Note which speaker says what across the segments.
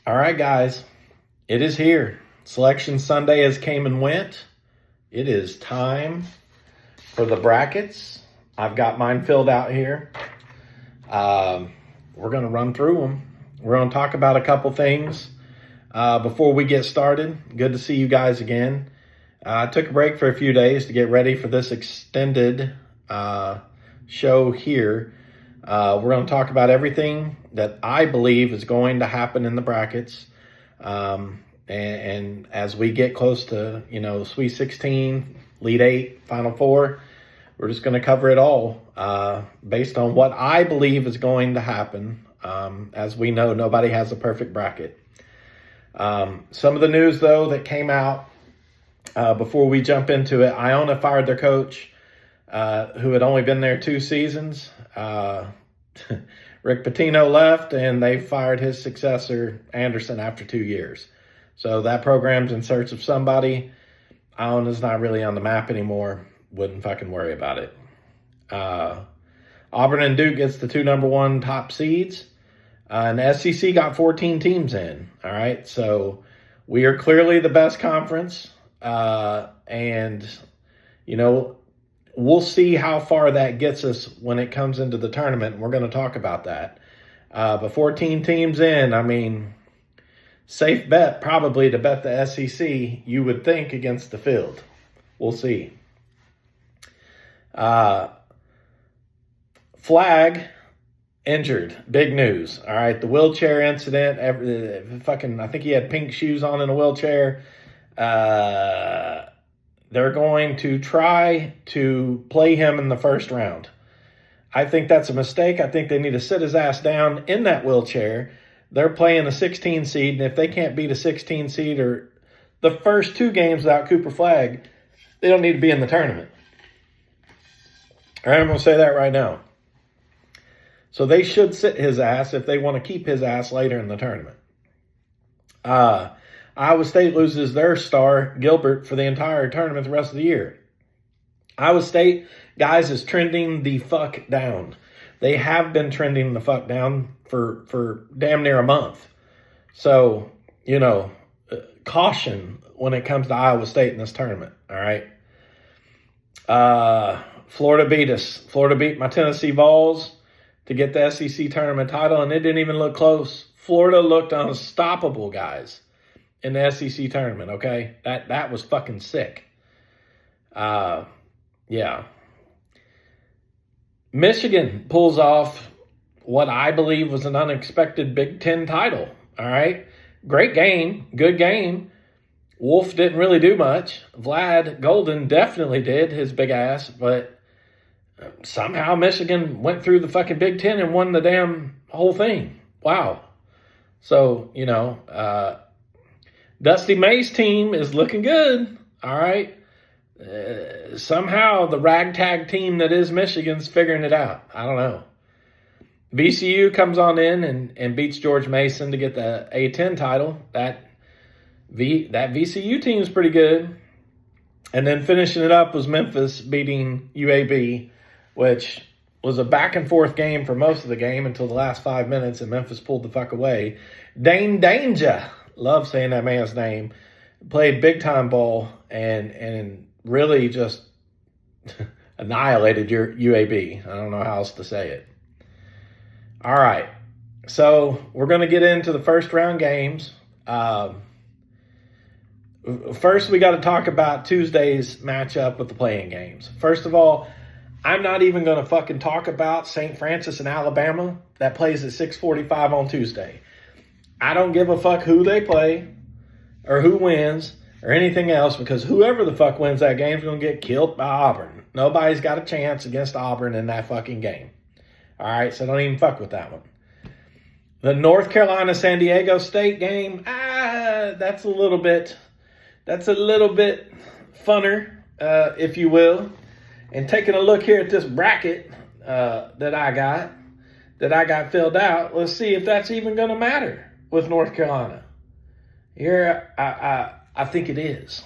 Speaker 1: All right, guys, it is here. Selection Sunday has came and went. It is time for the brackets. I've got mine filled out here. We're going to run through them. We're going to talk about a couple things before we get started. Good to see you guys again. I took a break for a few days to get ready for this extended show here. We're going to talk about everything that I believe is going to happen in the brackets. And as we get close to, Sweet 16, Elite 8, Final Four, we're just going to cover it all based on what I believe is going to happen. As we know, nobody has a perfect bracket. Some of the news, though, that came out before we jump into it, Iona fired their coach, who had only been there 2 seasons. Rick Pitino left, and they fired his successor, Anderson, after 2 years. So that program's in search of somebody. Iona's not really on the map anymore. Wouldn't fucking worry about it. Auburn and Duke gets the 2 number 1 top seeds. And the SEC got 14 teams in. All right, so we are clearly the best conference. And, we'll see how far that gets us when it comes into the tournament. We're going to talk about that. But 14 teams in, safe bet probably to bet the SEC, you would think, against the field. We'll see. Flag injured. Big news. All right, the wheelchair incident. I think he had pink shoes on in a wheelchair. They're going to try to play him in the first round. I think that's a mistake. I think they need to sit his ass down in that wheelchair. They're playing a 16 seed, and if they can't beat a 16 seed or the first 2 games without Cooper Flag, they don't need to be in the tournament. All right, I'm going to say that right now. So they should sit his ass if they want to keep his ass later in the tournament. Iowa State loses their star, Gilbert, for the entire tournament the rest of the year. Iowa State, guys, is trending the fuck down. They have been trending the fuck down for damn near a month. So, caution when it comes to Iowa State in this tournament, all right? Florida beat us. Florida beat my Tennessee Vols to get the SEC tournament title, and it didn't even look close. Florida looked unstoppable, guys, in the SEC tournament, okay? That was fucking sick. Yeah. Michigan pulls off what I believe was an unexpected Big Ten title, all right? Great game, good game. Wolf didn't really do much. Vlad Golden definitely did, his big ass, but somehow Michigan went through the fucking Big Ten and won the damn whole thing. Wow. So, Dusty May's team is looking good, all right? Somehow the ragtag team that is Michigan's figuring it out. I don't know. VCU comes on in and beats George Mason to get the A-10 title. That VCU team is pretty good. And then finishing it up was Memphis beating UAB, which was a back-and-forth game for most of the game until the last 5 minutes, and Memphis pulled the fuck away. Dane Danger, love saying that man's name, played big-time ball and really just annihilated your UAB. I don't know how else to say it. All right, so we're going to get into the first-round games. First, we got to talk about Tuesday's matchup with the playing games. First of all, I'm not even going to fucking talk about St. Francis and Alabama that plays at 6:45 on Tuesday. I don't give a fuck who they play or who wins or anything else, because whoever the fuck wins that game is going to get killed by Auburn. Nobody's got a chance against Auburn in that fucking game. All right, so don't even fuck with that one. The North Carolina-San Diego State game, that's a little bit funner, if you will. And taking a look here at this bracket that I got filled out, let's see if that's even going to matter with North Carolina. Here, I think it is.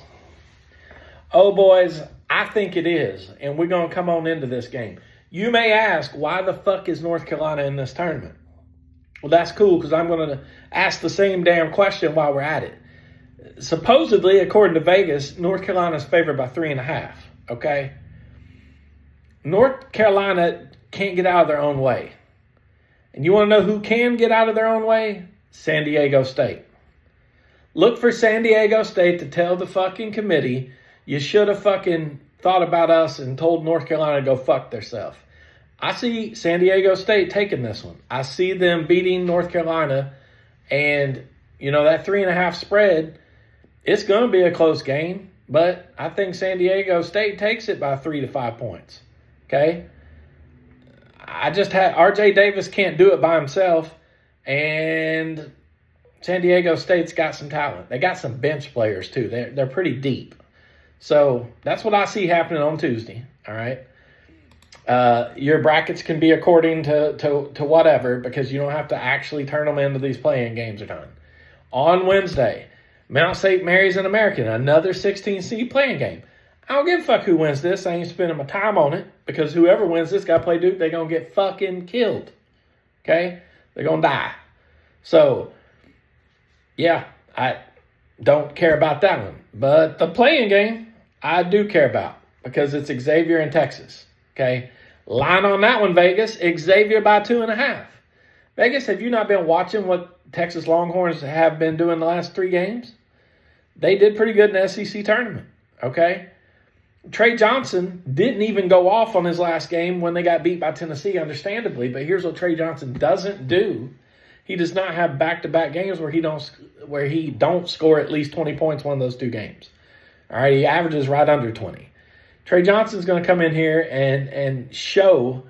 Speaker 1: Oh, boys, I think it is. And we're going to come on into this game. You may ask, why the fuck is North Carolina in this tournament? Well, that's cool because I'm going to ask the same damn question while we're at it. Supposedly, according to Vegas, North Carolina's favored by 3.5. Okay? North Carolina can't get out of their own way. And you want to know who can get out of their own way? San Diego State. Look for San Diego State to tell the fucking committee, you should have fucking thought about us and told North Carolina to go fuck themselves. I see San Diego State taking this one. I see them beating North Carolina. And, that 3.5 spread, it's going to be a close game. But I think San Diego State takes it by 3 to 5 points. Okay? I just had RJ Davis can't do it by himself. And San Diego State's got some talent. They got some bench players, too. They're pretty deep. So that's what I see happening on Tuesday. All right? Your brackets can be according to whatever because you don't have to actually turn them into these playing games are done. On Wednesday, Mount St. Mary's and American, another 16 seed playing game. I don't give a fuck who wins this. I ain't spending my time on it because whoever wins this got to play Duke. They're going to get fucking killed. Okay? They're going to die. So, yeah, I don't care about that one. But the playing game, I do care about because it's Xavier in Texas. Okay? Line on that one, Vegas. Xavier by 2.5. Vegas, have you not been watching what Texas Longhorns have been doing the last 3 games? They did pretty good in the SEC tournament. Okay? Trey Johnson didn't even go off on his last game when they got beat by Tennessee, understandably. But here's what Trey Johnson doesn't do. He does not have back-to-back games where he don't score at least 20 points one of those 2 games. All right, he averages right under 20. Trey Johnson's going to come in here and show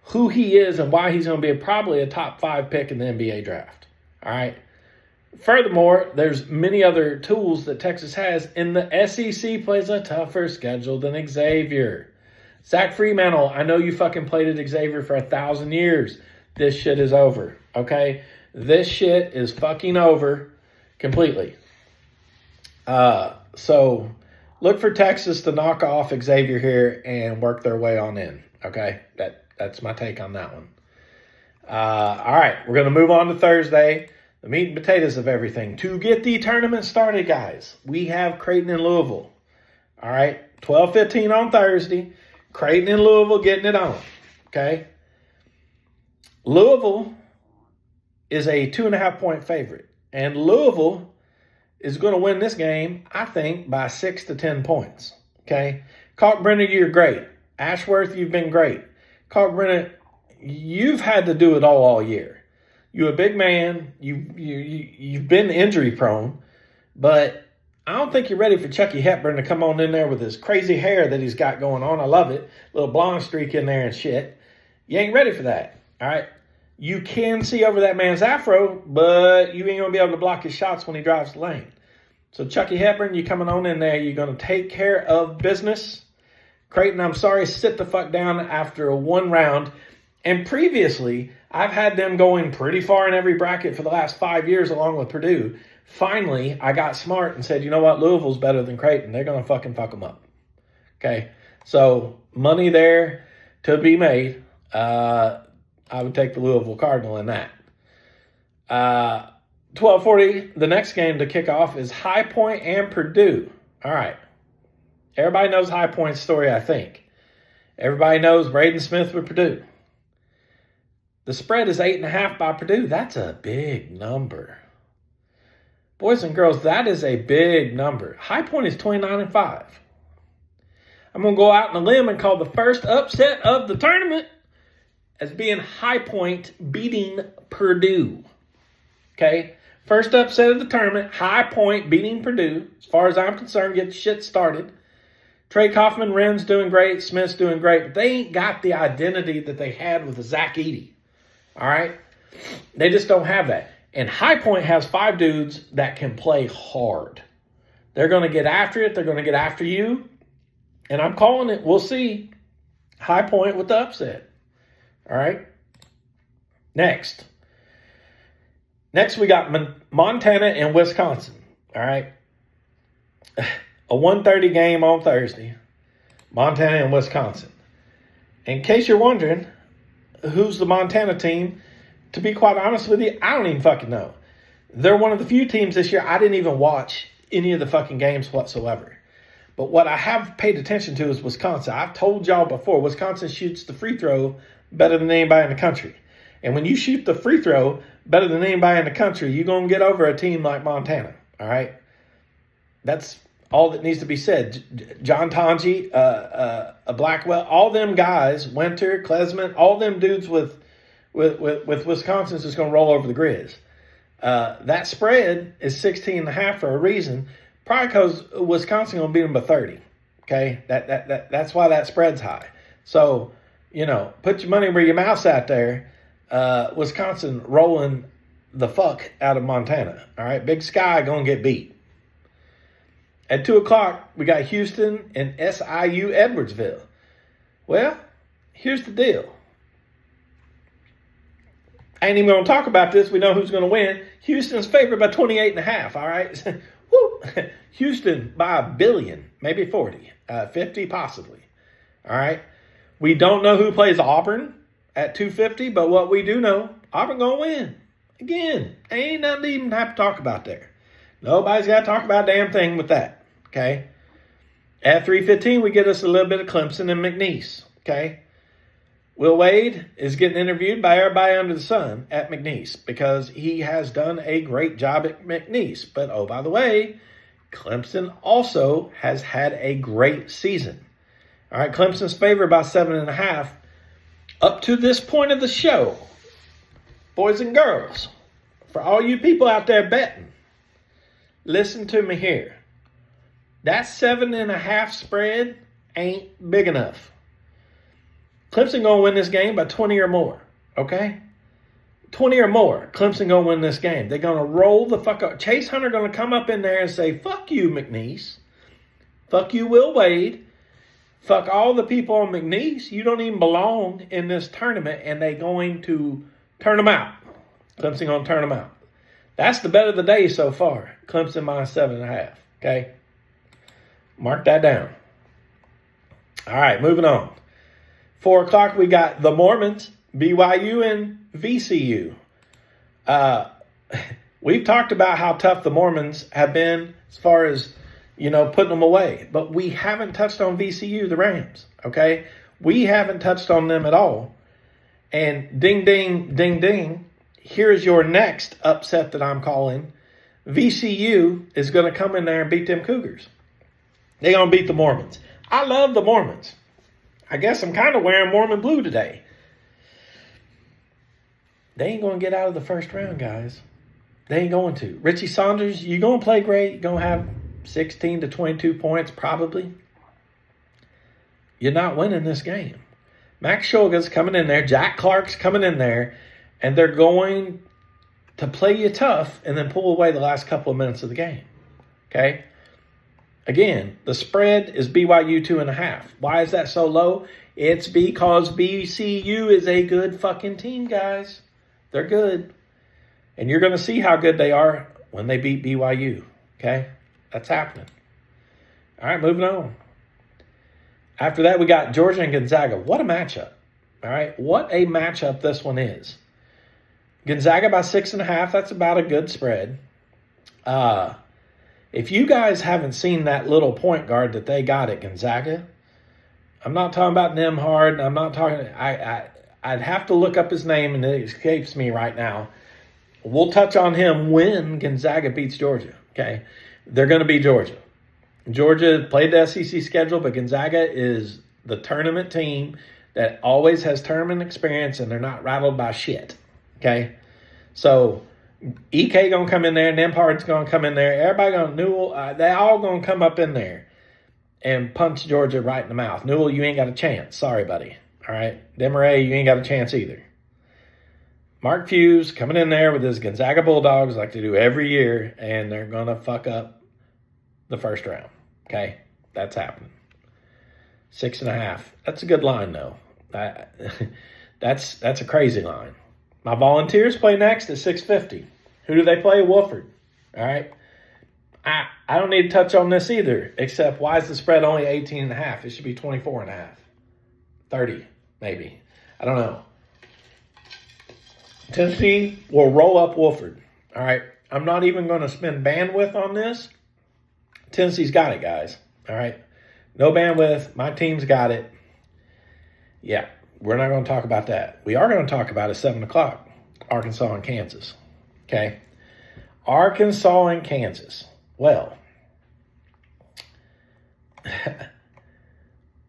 Speaker 1: who he is and why he's going to be probably a top 5 pick in the NBA draft. All right. Furthermore, there's many other tools that Texas has, and the SEC plays a tougher schedule than Xavier. Zach Freemantle, I know you fucking played at Xavier for 1,000 years. This shit is over, okay? This shit is fucking over completely. So look for Texas to knock off Xavier here and work their way on in, okay? That's my take on that one. All right, we're going to move on to Thursday. The meat and potatoes of everything. To get the tournament started, guys, we have Creighton and Louisville. All right, 12:15 on Thursday. Creighton and Louisville getting it on, okay? Louisville is a 2.5-point favorite. And Louisville is going to win this game, I think, by 6 to 10 points, okay? Kalkbrenner, you're great. Ashworth, you've been great. Kalkbrenner, you've had to do it all year. You're a big man. You've been injury prone, but I don't think you're ready for Chucky Hepburn to come on in there with his crazy hair that he's got going on. I love it. Little blonde streak in there and shit. You ain't ready for that. All right. You can see over that man's afro, but you ain't going to be able to block his shots when he drives the lane. So Chucky Hepburn, you coming on in there. You're going to take care of business. Creighton, I'm sorry, sit the fuck down after 1 round. And previously, I've had them going pretty far in every bracket for the last 5 years along with Purdue. Finally, I got smart and said, you know what? Louisville's better than Creighton. They're going to fucking fuck them up. Okay? So, money there to be made. I would take the Louisville Cardinal in that. 12:40, the next game to kick off is High Point and Purdue. All right. Everybody knows High Point's story, I think. Everybody knows Braden Smith with Purdue. The spread is 8.5 by Purdue. That's a big number. Boys and girls, that is a big number. High Point is 29-5. I'm going to go out on a limb and call the first upset of the tournament as being High Point beating Purdue. Okay? First upset of the tournament, High Point beating Purdue. As far as I'm concerned, get shit started. Trey Kaufman, Wren's doing great. Smith's doing great. But they ain't got the identity that they had with Zach Edey. All right? They just don't have that. And High Point has 5 dudes that can play hard. They're going to get after it. They're going to get after you. And I'm calling it. We'll see. High Point with the upset. All right? Next, we got Montana and Wisconsin. All right? A 1:30 game on Thursday. Montana and Wisconsin. In case you're wondering, who's the Montana team? to be quite honest with you, I don't even fucking know. They're one of the few teams this year I didn't even watch any of the fucking games whatsoever. But what I have paid attention to is Wisconsin. I've told y'all before, Wisconsin shoots the free throw better than anybody in the country. And when you shoot the free throw better than anybody in the country, you're going to get over a team like Montana. All right? That's all that needs to be said. John Tonji, Blackwell, all them guys, Winter, Klesman, all them dudes with Wisconsin's just going to roll over the Grizz. That spread is 16.5 for a reason. Probably because Wisconsin going to beat them by 30. Okay? That's why that spread's high. So, put your money where your mouth's at there. Wisconsin rolling the fuck out of Montana. All right? Big Sky going to get beat. At 2 o'clock, we got Houston and SIU Edwardsville. Well, here's the deal. I ain't even going to talk about this. We know who's going to win. Houston's favored by 28.5, all right? Woo! Houston by $1 billion, maybe 40, 50 possibly, all right? We don't know who plays Auburn at 250, but what we do know, Auburn going to win. Again, ain't nothing to even have to talk about there. Nobody's got to talk about a damn thing with that, okay? At 3:15, we get us a little bit of Clemson and McNeese, okay? Will Wade is getting interviewed by everybody under the sun at McNeese because he has done a great job at McNeese. But, oh, by the way, Clemson also has had a great season. All right, Clemson's favored by 7.5. Up to this point of the show, boys and girls, for all you people out there betting, listen to me here. That 7.5 spread ain't big enough. Clemson going to win this game by 20 or more, okay? 20 or more. Clemson going to win this game. They're going to roll the fuck up. Chase Hunter going to come up in there and say, fuck you, McNeese. Fuck you, Will Wade. Fuck all the people on McNeese. You don't even belong in this tournament, and they're going to turn them out. Clemson going to turn them out. That's the bet of the day so far. Clemson minus 7.5, okay? Mark that down. All right, moving on. 4 o'clock, we got the Mormons, BYU, and VCU. We've talked about how tough the Mormons have been as far as, putting them away. But we haven't touched on VCU, the Rams, okay? We haven't touched on them at all. And ding, ding, ding, ding, here's your next upset that I'm calling. VCU is going to come in there and beat them Cougars. They're going to beat the Mormons. I love the Mormons. I guess I'm kind of wearing Mormon blue today. They ain't going to get out of the first round, guys. They ain't going to. Richie Saunders, you're going to play great. You're going to have 16 to 22 points probably. You're not winning this game. Max Shulga's coming in there. Jack Clark's coming in there. And they're going to play you tough and then pull away the last couple of minutes of the game. Okay? Again, the spread is BYU 2.5. Why is that so low? It's because VCU is a good fucking team, guys. They're good. And you're going to see how good they are when they beat BYU. Okay? That's happening. All right, moving on. After that, we got Georgia and Gonzaga. What a matchup. All right? What a matchup this one is. Gonzaga by 6.5. That's about a good spread. If you guys haven't seen that little point guard that they got at Gonzaga, I'm not talking about Nembhard. I'm not talking. I'd have to look up his name, and it escapes me right now. We'll touch on him when Gonzaga beats Georgia. Okay, they're going to beat Georgia. Georgia played the SEC schedule, but Gonzaga is the tournament team that always has tournament experience, and they're not rattled by shit. Okay, so EK gonna come in there, Nembhard's gonna come in there, everybody gonna Newell, they all gonna come up in there and punch Georgia right in the mouth. Newell, you ain't got a chance. Sorry, buddy. All right, Demaray, you ain't got a chance either. Mark Fuse coming in there with his Gonzaga Bulldogs like they do every year, and they're gonna fuck up the first round. Okay, that's happening. 6.5. That's a good line though. That's a crazy line. My Volunteers play next at 6:50. Who do they play? Wofford. All right. I don't need to touch on this either, except why is the spread only 18.5? It should be 24.5. 30, maybe. I don't know. Tennessee will roll up Wofford. All right. I'm not even going to spend bandwidth on this. Tennessee's got it, guys. All right. No bandwidth. My team's got it. Yeah. We're not going to talk about that. We are going to talk about it 7 o'clock. Arkansas and Kansas. Okay. Arkansas and Kansas. Well,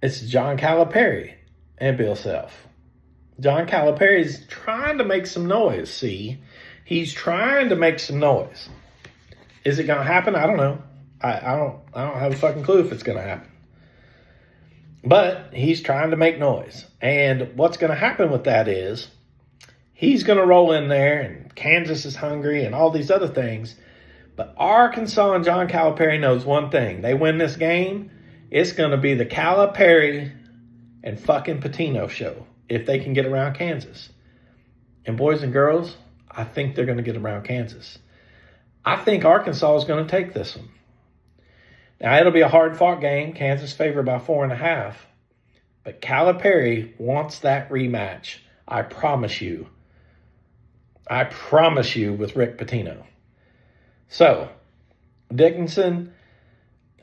Speaker 1: it's John Calipari and Bill Self. John Calipari's trying to make some noise, see? He's trying to make some noise. Is it going to happen? I don't know. I don't have a fucking clue if it's going to happen. But he's trying to make noise. And what's going to happen with that is he's going to roll in there, and Kansas is hungry and all these other things. But Arkansas and John Calipari knows one thing. They win this game, it's going to be the Calipari and fucking Pitino show if they can get around Kansas. And boys and girls, I think they're going to get around Kansas. I think Arkansas is going to take this one. Now, it'll be a hard-fought game. Kansas favored by 4.5. But Calipari wants that rematch. I promise you. I promise you with Rick Pitino. So, Dickinson,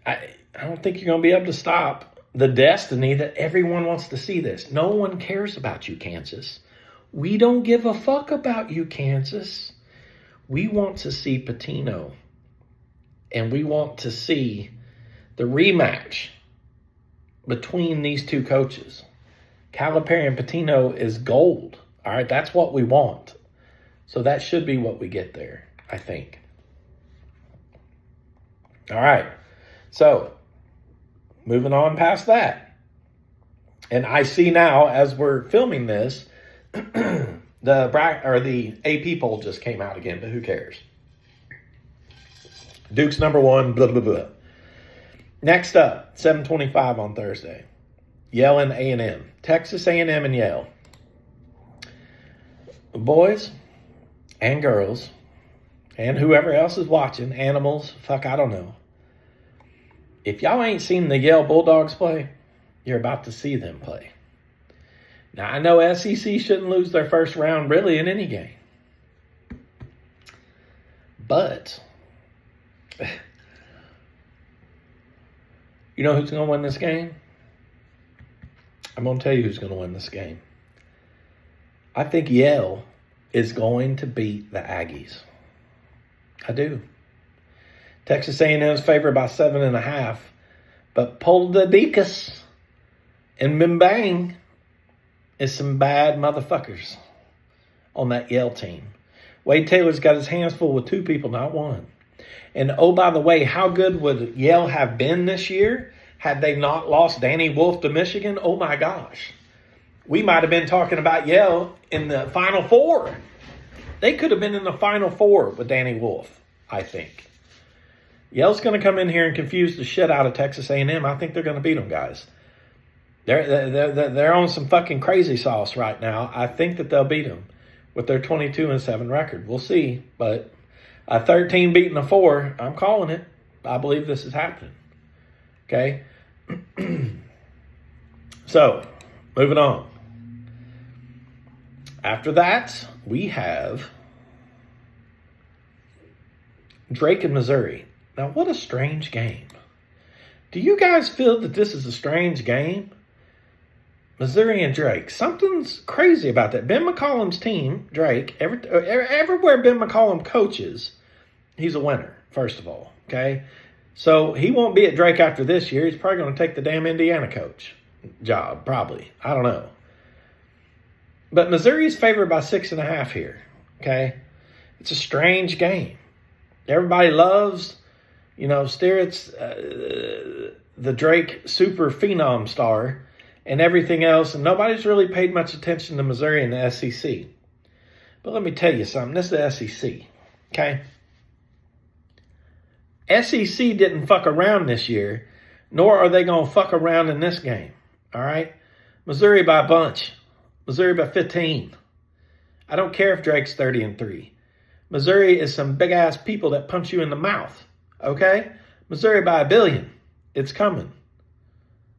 Speaker 1: I don't think you're going to be able to stop the destiny that everyone wants to see this. No one cares about you, Kansas. We don't give a fuck about you, Kansas. We want to see Pitino. And we want to see the rematch between these two coaches. Calipari and Pitino is gold. All right, that's what we want. So that should be what we get there, I think. All right, so moving on past that. And I see now, as we're filming this, the AP poll just came out again, but who cares? Duke's number 1, blah, blah, blah. Next up, 7:25 on Thursday. Yale and A&M. Texas A&M and Yale. Boys and girls and whoever else is watching, animals, fuck, I don't know. If y'all ain't seen the Yale Bulldogs play, you're about to see them play. Now, I know SEC shouldn't lose their first round really in any game. But you know who's going to win this game? I'm going to tell you who's going to win this game. I think Yale is going to beat the Aggies. I do. Texas A&M is favored by 7.5. But Poldadicus and Bimbang is some bad motherfuckers on that Yale team. Wade Taylor's got his hands full with 2 people, not 1. And oh, by the way, how good would Yale have been this year had they not lost Danny Wolf to Michigan? Oh, my gosh. We might have been talking about Yale in the Final Four. They could have been in the Final Four with Danny Wolf, I think. Yale's going to come in here and confuse the shit out of Texas A&M. I think they're going to beat them, guys. They're on some fucking crazy sauce right now. I think that they'll beat them with their 22-7 record. We'll see, but a 13 beating a 4, I'm calling it. I believe this is happening. Okay? So, moving on. After that, we have Drake and Missouri. Now, what a strange game. Do you guys feel that this is a strange game? Missouri and Drake. Something's crazy about that. Ben McCollum's team, Drake, everywhere Ben McCollum coaches, he's a winner, first of all. Okay? So he won't be at Drake after this year. He's probably going to take the damn Indiana coach job, probably. I don't know. But Missouri's favored by 6.5 here. Okay? It's a strange game. Everybody loves, Sterrett's the Drake super phenom star and everything else, and nobody's really paid much attention to Missouri and the SEC. But let me tell you something. This is the SEC, okay? SEC didn't fuck around this year, nor are they going to fuck around in this game, all right? Missouri by a bunch. Missouri by 15. I don't care if Drake's 30-3. Missouri is some big-ass people that punch you in the mouth, okay? Missouri by 1 billion. It's coming.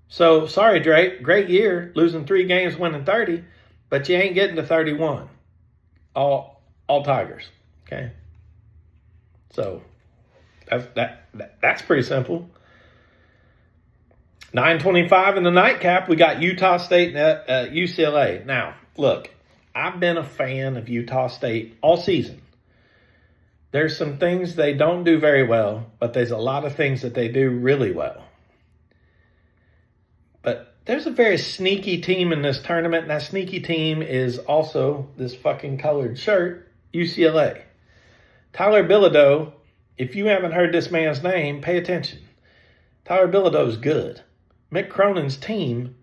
Speaker 1: So, sorry, Drake. Great year, losing 3 games, winning 30, but you ain't getting to 31. All all Tigers. Okay. So that's pretty simple. 9:25 in the nightcap, we got Utah State and UCLA. Now, look, I've been a fan of Utah State all season. There's some things they don't do very well, but there's a lot of things that they do really well. But there's a very sneaky team in this tournament, and that sneaky team is also this fucking colored shirt, UCLA. Tyler Bilodeau, if you haven't heard this man's name, pay attention. Tyler Bilodeau is good. Mick Cronin's team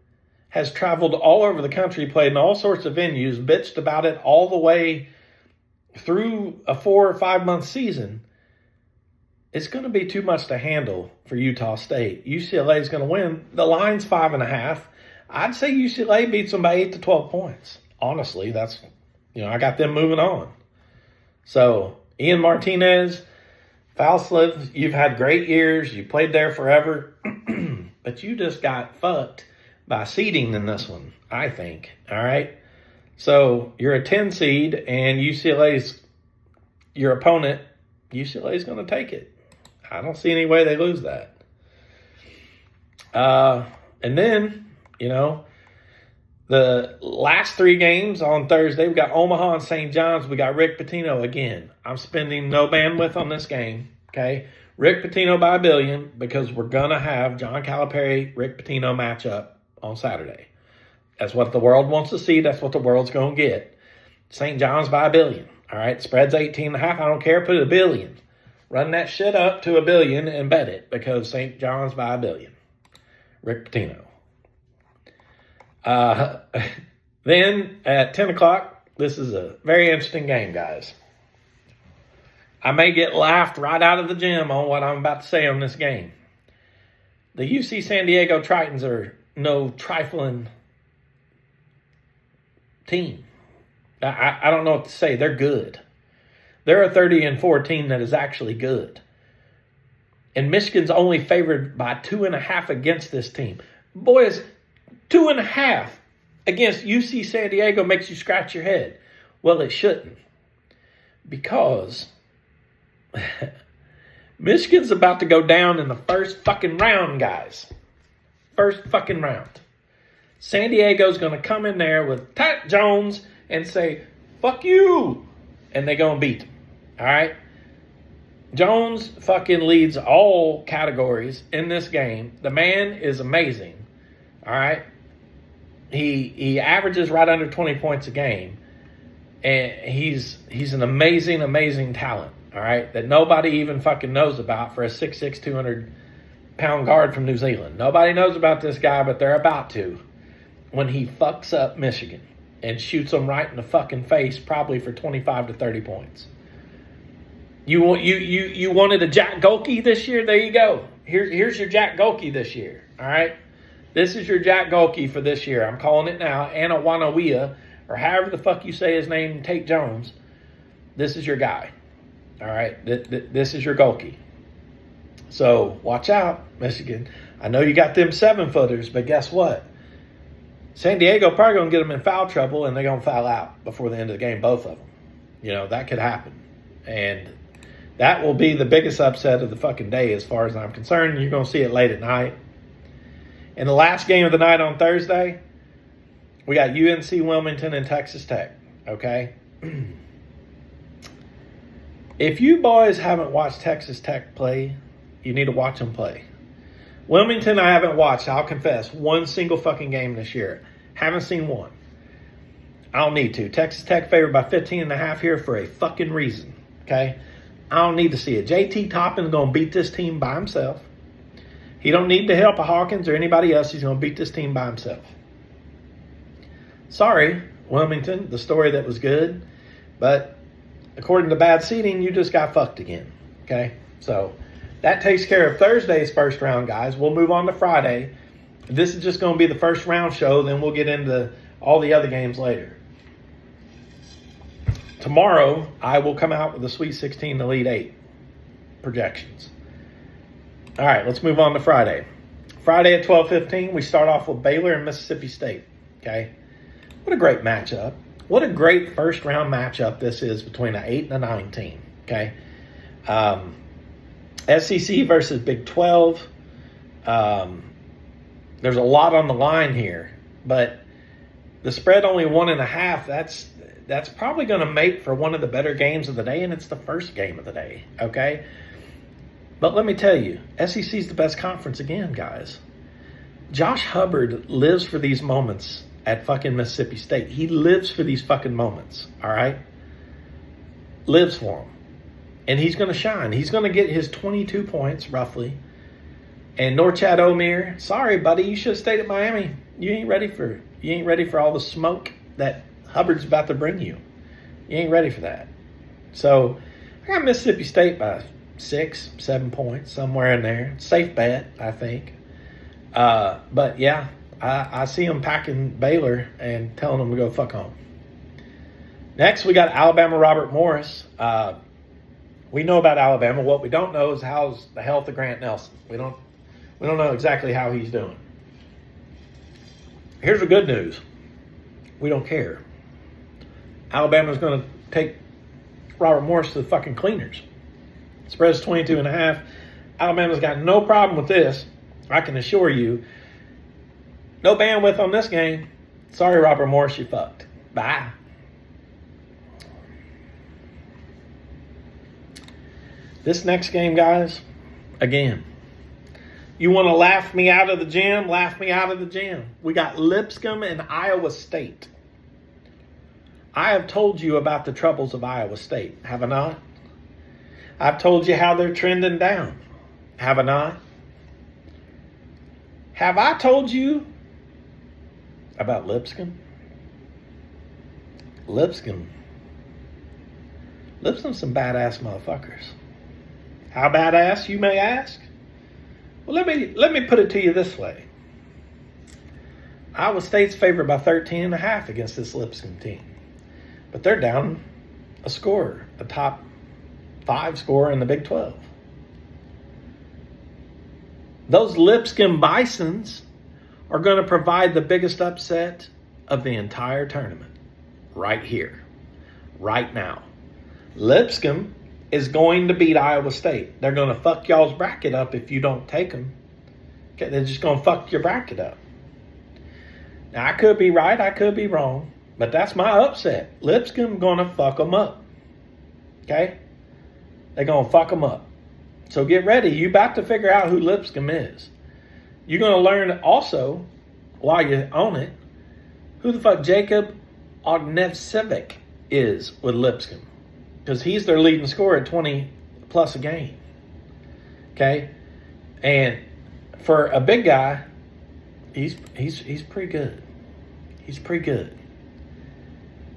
Speaker 1: has traveled all over the country, played in all sorts of venues, bitched about it all the way through a 4 or 5 month season. It's going to be too much to handle for Utah State. UCLA is going to win. The line's 5.5. I'd say UCLA beats them by 8 to 12 points. Honestly, that's, I got them moving on. So, Ian Martinez, Falslev, you've had great years. You played there forever. But you just got fucked by seeding in this one, I think. All right? So, you're a 10 seed, and UCLA's your opponent. UCLA's going to take it. I don't see any way they lose that. And then, the last 3 games on Thursday, we got Omaha and St. John's. We got Rick Pitino again. I'm spending no bandwidth on this game, okay? Rick Pitino by $1 billion because we're going to have John Calipari, Rick Pitino matchup on Saturday. That's what the world wants to see. That's what the world's going to get. St. John's by $1 billion. All right, spread's 18.5. I don't care. Put it $1 billion. Run that shit up to $1 billion and bet it because St. John's by $1 billion. Rick Pitino. Then at 10 o'clock, this is a very interesting game, guys. I may get laughed right out of the gym on what I'm about to say on this game. The UC San Diego Tritons are no trifling team. I don't know what to say. They're good. They're a 30-4 team that is actually good. And Michigan's only favored by 2.5 against this team. Boys, 2.5 against UC San Diego makes you scratch your head. Well, it shouldn't. Because Michigan's about to go down in the first fucking round, guys. First fucking round. San Diego's going to come in there with Pat Jones and say, fuck you. And they're going to beat them. All right? Jones fucking leads all categories in this game. The man is amazing. All right? He averages right under 20 points a game. And he's an amazing, amazing talent. All right? That nobody even fucking knows about for a 6'6", 200-pound guard from New Zealand. Nobody knows about this guy, but they're about to. When he fucks up Michigan and shoots them right in the fucking face, probably for 25 to 30 points. You wanted a Jack Golke this year? There you go. Here's your Jack Golke this year. All right? This is your Jack Golke for this year. I'm calling it now. Anawanawea, or however the fuck you say his name, Tate Jones. This is your guy. All right? This is your Golke. So, watch out, Michigan. I know you got them 7-footers, but guess what? San Diego probably going to get them in foul trouble, and they're going to foul out before the end of the game, both of them. That could happen. And that will be the biggest upset of the fucking day as far as I'm concerned. You're going to see it late at night. And the last game of the night on Thursday, we got UNC Wilmington and Texas Tech. Okay? If you boys haven't watched Texas Tech play, you need to watch them play. Wilmington, I haven't watched, I'll confess, one single fucking game this year. Haven't seen one. I don't need to. Texas Tech favored by 15.5 here for a fucking reason. Okay? I don't need to see it. JT Toppin's going to beat this team by himself. He don't need the help of Hawkins or anybody else. He's going to beat this team by himself. Sorry, Wilmington, the story that was good. But according to bad seeding, you just got fucked again. Okay? So that takes care of Thursday's first round, guys. We'll move on to Friday. This is just going to be the first round show. Then we'll get into all the other games later. Tomorrow, I will come out with the Sweet 16 Elite 8 projections. All right, let's move on to Friday. Friday at 12:15, we start off with Baylor and Mississippi State. Okay? What a great matchup. What a great first round matchup this is between an 8 and a 9 team. Okay. SEC versus Big 12. There's a lot on the line here, but the spread only 1.5. That's probably going to make for one of the better games of the day, and it's the first game of the day. Okay. But let me tell you, SEC is the best conference again, guys. Josh Hubbard lives for these moments at fucking Mississippi State. He lives for these fucking moments, all right? Lives for them. And he's going to shine. He's going to get his 22 points, roughly. And Norchad Omier, sorry, buddy, you should have stayed at Miami. You ain't ready for all the smoke that Hubbard's about to bring you. You ain't ready for that. So I got Mississippi State by 6, 7 points, somewhere in there. Safe bet, I think. But yeah, I see them packing Baylor and telling them to go fuck home. Next, we got Alabama Robert Morris. We know about Alabama. What we don't know is how's the health of Grant Nelson. We don't know exactly how he's doing. Here's the good news. We don't care. Alabama's going to take Robert Morris to the fucking cleaners. Spread's 22.5. Alabama's got no problem with this. I can assure you. No bandwidth on this game. Sorry, Robert Morris, you fucked. Bye. This next game, guys, again, you want to laugh me out of the gym? Laugh me out of the gym. We got Lipscomb and Iowa State. I have told you about the troubles of Iowa State, have I not? I've told you how they're trending down, have I not? Have I told you about Lipscomb's some badass motherfuckers. How badass, you may ask? Well, let me put it to you this way. Iowa State's favored by 13.5 against this Lipscomb team. But they're down a scorer, a top 5 scorer in the Big 12. Those Lipscomb Bisons are going to provide the biggest upset of the entire tournament right here, right now. Lipscomb is going to beat Iowa State. They're going to fuck y'all's bracket up if you don't take them. Okay, they're just going to fuck your bracket up. Now, I could be right, I could be wrong, but that's my upset. Lipscomb going to fuck them up. Okay? They're going to fuck them up. So get ready. You about to figure out who Lipscomb is. You're going to learn also, while you're on it, who the fuck Jacob Ognevsevic is with Lipscomb. Because he's their leading scorer at 20 plus a game. Okay? And for a big guy, he's pretty good. He's pretty good.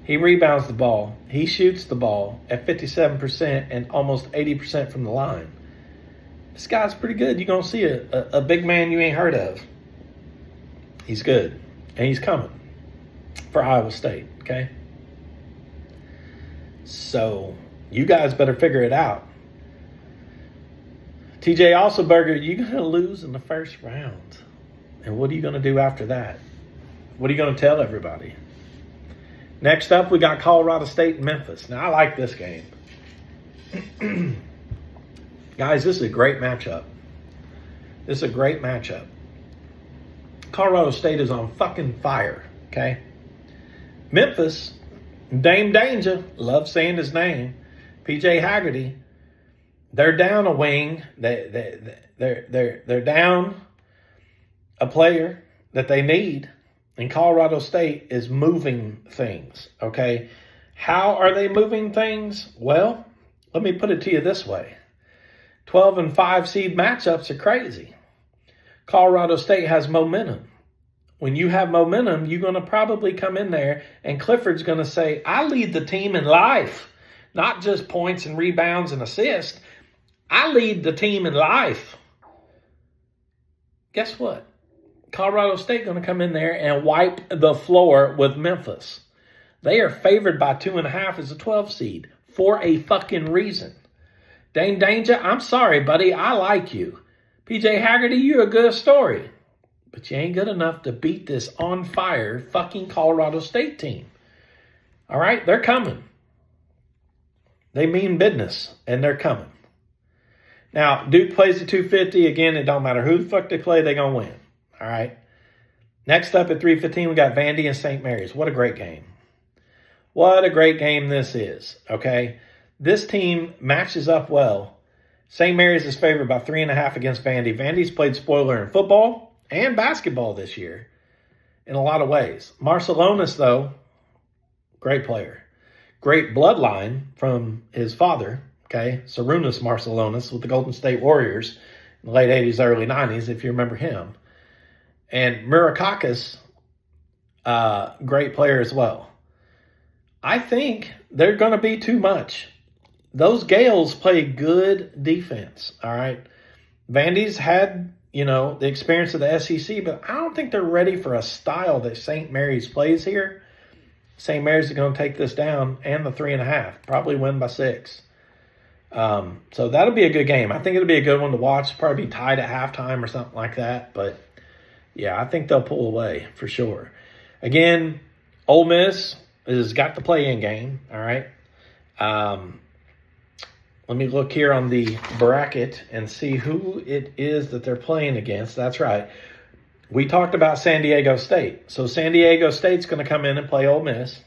Speaker 1: He rebounds the ball. He shoots the ball at 57% and almost 80% from the line. This guy's pretty good. You're going to see a big man you ain't heard of. He's good. And he's coming for Iowa State, okay? So, you guys better figure it out. TJ Alsenberger, you're going to lose in the first round. And what are you going to do after that? What are you going to tell everybody? Next up, we got Colorado State and Memphis. Now, I like this game. Guys, this is a great matchup. This is a great matchup. Colorado State is on fucking fire, okay? Memphis, Dame Danger, love saying his name, PJ Haggerty, they're down a wing. They're down a player that they need, and Colorado State is moving things, okay? How are they moving things? Well, let me put it to you this way. 12 and 5 seed matchups are crazy. Colorado State has momentum. When you have momentum, you're going to probably come in there and Clifford's going to say, I lead the team in life, not just points and rebounds and assists. I lead the team in life. Guess what? Colorado State going to come in there and wipe the floor with Memphis. They are favored by 2.5 as a 12 seed for a fucking reason. Dame Danger, I'm sorry, buddy. I like you. PJ Haggerty, you're a good story. But you ain't good enough to beat this on fire fucking Colorado State team. All right, they're coming. They mean business, and they're coming. Now, Duke plays at 250. Again, it don't matter who the fuck they play, they're going to win. All right. Next up at 3:15, we got Vandy and St. Mary's. What a great game. What a great game this is, okay? This team matches up well. St. Mary's is favored by 3.5 against Vandy. Vandy's played spoiler in football and basketball this year in a lot of ways. Marcelonis, though, great player. Great bloodline from his father, okay? Sarunas Marcelonis with the Golden State Warriors in the late 80s, early 90s, if you remember him. And Murakakis, great player as well. I think they're going to be too much. Those Gales play good defense, all right? Vandy's had, the experience of the SEC, but I don't think they're ready for a style that St. Mary's plays here. St. Mary's is going to take this down and the 3.5, probably win by 6. So that'll be a good game. I think it'll be a good one to watch. Probably be tied at halftime or something like that, but yeah, I think they'll pull away for sure. Again, Ole Miss has got the play-in game, all right? Let me look here on the bracket and see who it is that they're playing against. That's right. We talked about San Diego State. So San Diego State's going to come in and play Ole Miss.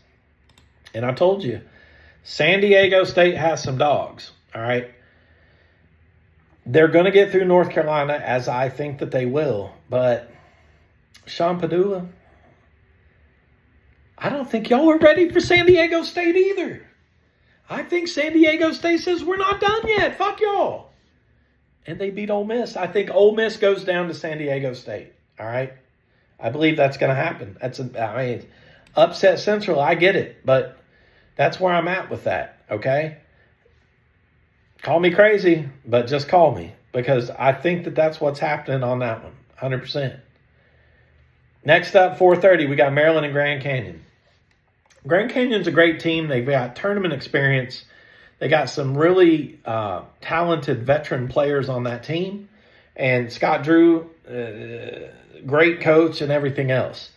Speaker 1: And I told you, San Diego State has some dogs, all right? They're going to get through North Carolina, as I think that they will, but Sean Padula, I don't think y'all are ready for San Diego State either. I think San Diego State says, we're not done yet. Fuck y'all. And they beat Ole Miss. I think Ole Miss goes down to San Diego State. All right? I believe that's going to happen. Upset Central, I get it. But that's where I'm at with that. Okay? Call me crazy, but just call me. Because I think that that's what's happening on that one. 100%. Next up, 4:30, we got Maryland and Grand Canyon. Grand Canyon's a great team. They've got tournament experience. They got some really talented veteran players on that team. And Scott Drew, great coach and everything else.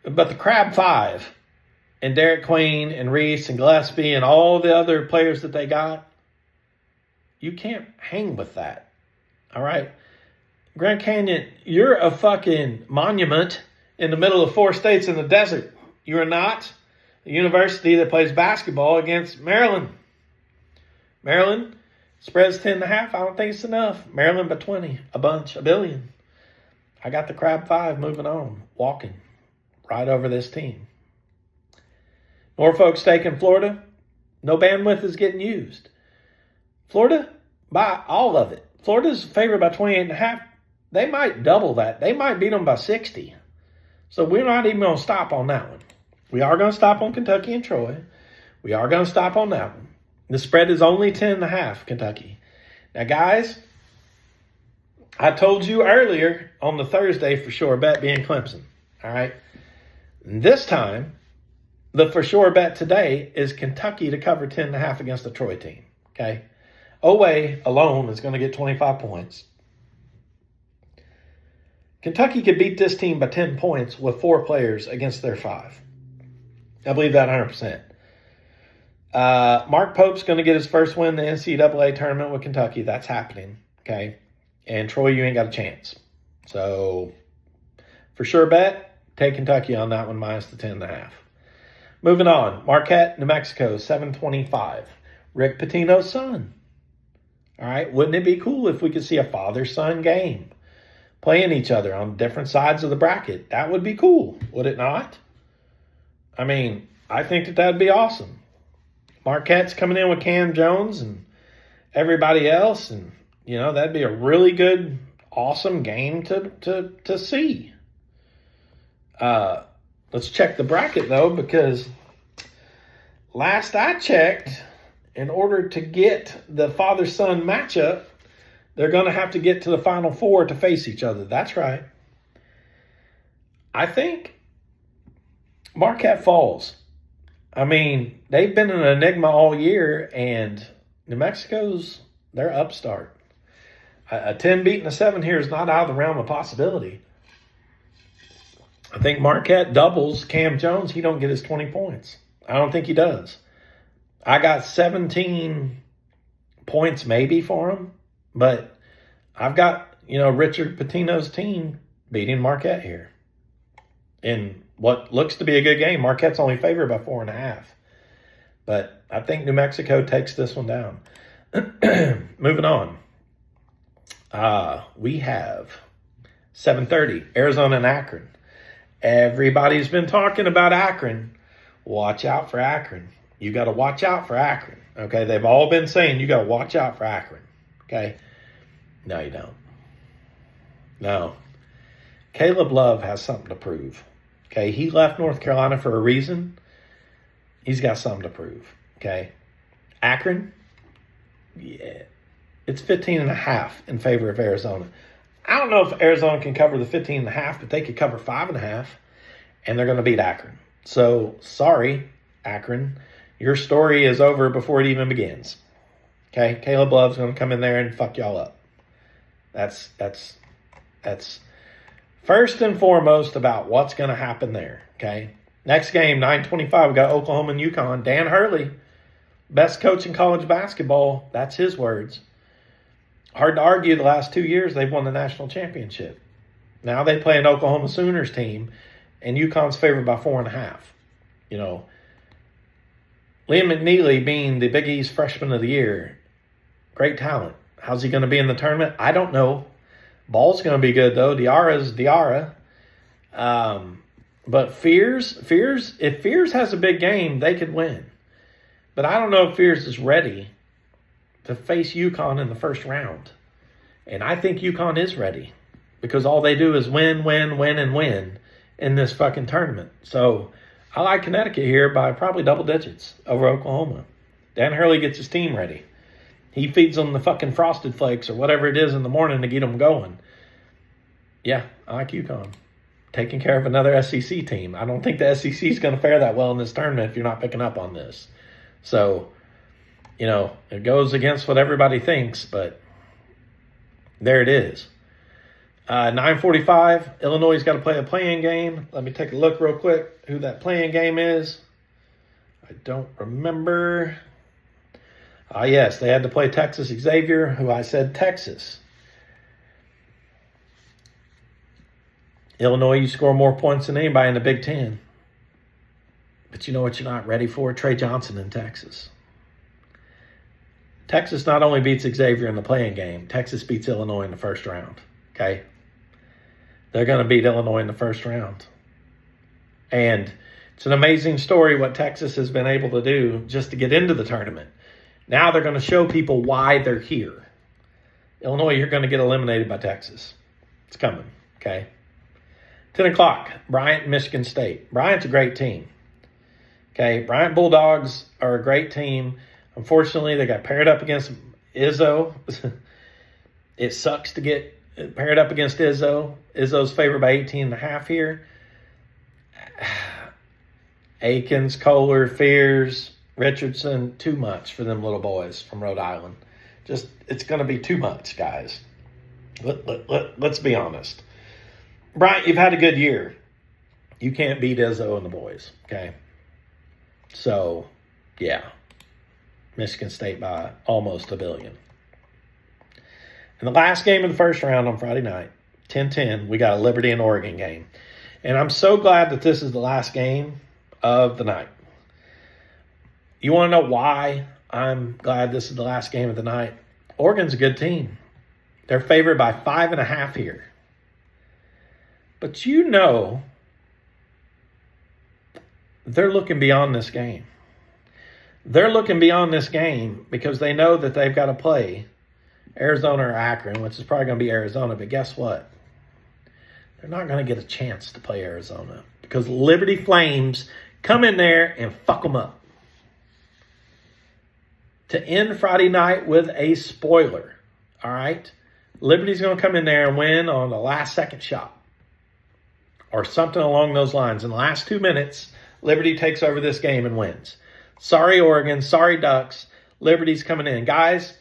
Speaker 1: But the Crab Five and Derek Queen and Reese and Gillespie and all the other players that they got, you can't hang with that. All right? Grand Canyon, you're a fucking monument in the middle of 4 states in the desert. You are not a university that plays basketball against Maryland. Maryland spreads 10.5. I don't think it's enough. Maryland by 20, a bunch, a billion. I got the Crab Five moving on, walking right over this team. Norfolk State in Florida, no bandwidth is getting used. Florida, by all of it. Florida's favored by 28.5. They might double that. They might beat them by 60. So we're not even going to stop on that one. We are going to stop on Kentucky and Troy. We are going to stop on that one. The spread is only 10.5, Kentucky. Now, guys, I told you earlier on the Thursday for sure bet being Clemson. All right? And this time, the for sure bet today is Kentucky to cover 10.5 against the Troy team. Okay? Oweh alone is going to get 25 points. Kentucky could beat this team by 10 points with 4 players against their 5. I believe that 100%. Mark Pope's going to get his first win in the NCAA tournament with Kentucky. That's happening, okay? And Troy, you ain't got a chance. So, for sure bet, take Kentucky on that one minus the 10.5. Moving on. Marquette, New Mexico, 725. Rick Pitino's son. All right, wouldn't it be cool if we could see a father-son game playing each other on different sides of the bracket? That would be cool, would it not? I mean, I think that would be awesome. Marquette's coming in with Cam Jones and everybody else, and, that'd be a really good, awesome game to see. Let's check the bracket, though, because last I checked, in order to get the father-son matchup, they're going to have to get to the Final Four to face each other. That's right. I think Marquette falls. I mean, they've been an enigma all year, and New Mexico's their upstart. A 10 beating a 7 here is not out of the realm of possibility. I think Marquette doubles Cam Jones. He don't get his 20 points. I don't think he does. I got 17 points maybe for him, but I've got, Richard Pitino's team beating Marquette here in what looks to be a good game. Marquette's only favored by 4.5. But I think New Mexico takes this one down. Moving on. We have 7:30, Arizona and Akron. Everybody's been talking about Akron. Watch out for Akron. You got to watch out for Akron. Okay, they've all been saying you got to watch out for Akron. Okay, no, you don't. No. Caleb Love has something to prove. Okay, he left North Carolina for a reason. He's got something to prove. Okay, Akron, yeah, it's 15.5 in favor of Arizona. I don't know if Arizona can cover the 15.5, but they could cover 5.5, and they're going to beat Akron. So, sorry, Akron. Your story is over before it even begins. Okay? Caleb Love's going to come in there and fuck y'all up. That's first and foremost about what's going to happen there. Okay? Next game, 9:25, we got Oklahoma and UConn. Dan Hurley, best coach in college basketball. That's his words. Hard to argue the last 2 years they've won the national championship. Now they play an Oklahoma Sooners team, and UConn's favored by 4.5. Liam McNeely being the Big East Freshman of the Year, great talent. How's he going to be in the tournament? I don't know. Ball's going to be good, though. Diarra's Diarra. But Fears, if Fears has a big game, they could win. But I don't know if Fears is ready to face UConn in the first round. And I think UConn is ready because all they do is win, and win in this fucking tournament. So I like Connecticut here by probably double digits over Oklahoma. Dan Hurley gets his team ready. He feeds them the fucking Frosted Flakes or whatever it is in the morning to get them going. Yeah, I like UConn. Taking care of another SEC team. I don't think the SEC is going to fare that well in this tournament if you're not picking up on this. So, it goes against what everybody thinks, but there it is. 9:45, Illinois' got to play a play-in game. Let me take a look real quick who that play-in game is. I don't remember. Yes, they had to play Texas Xavier, who I said Texas. Illinois, you score more points than anybody in the Big Ten. But you know what you're not ready for? Trey Johnson in Texas. Texas not only beats Xavier in the play-in game, Texas beats Illinois in the first round. Okay? They're going to beat Illinois in the first round. And it's an amazing story what Texas has been able to do just to get into the tournament. Now they're going to show people why they're here. Illinois, you're going to get eliminated by Texas. It's coming. Okay? 10 o'clock, Bryant, Michigan State. Bryant's a great team. Okay, Bryant Bulldogs are a great team. Unfortunately, they got paired up against Izzo. It sucks to get paired up against Izzo. Izzo's favored by 18.5 here. Akins, Kohler, Fears, Richardson, too much for them little boys from Rhode Island. It's going to be too much, guys. Let's be honest. Bryant, you've had a good year. You can't beat Izzo and the boys, okay? So, yeah. Michigan State by almost 1 billion. In the last game of the first round on Friday night, 10-10, we got a Liberty and Oregon game. And I'm so glad that this is the last game of the night. You want to know why I'm glad this is the last game of the night? Oregon's a good team. They're favored by 5.5 here. But they're looking beyond this game. They're looking beyond this game because they know that they've got to play Arizona or Akron, which is probably going to be Arizona. But guess what? They're not going to get a chance to play Arizona because Liberty Flames come in there and fuck them up. To end Friday night with a spoiler, all right? Liberty's going to come in there and win on the last second shot or something along those lines. In the last 2 minutes, Liberty takes over this game and wins. Sorry, Oregon. Sorry, Ducks. Liberty's coming in. Guys,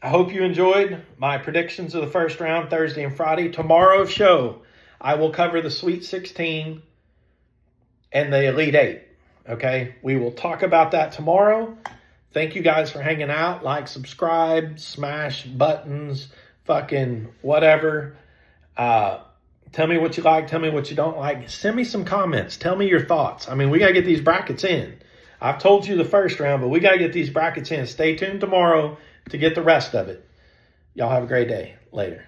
Speaker 1: I hope you enjoyed my predictions of the first round Thursday and Friday. Tomorrow's show, I will cover the Sweet 16 and the Elite 8. Okay, we will talk about that tomorrow. Thank you guys for hanging out. Like, subscribe, smash buttons, fucking whatever. Tell me what you like. Tell me what you don't like. Send me some comments. Tell me your thoughts. I mean, we got to get these brackets in. I've told you the first round, but we got to get these brackets in. Stay tuned tomorrow to get the rest of it. Y'all have a great day. Later.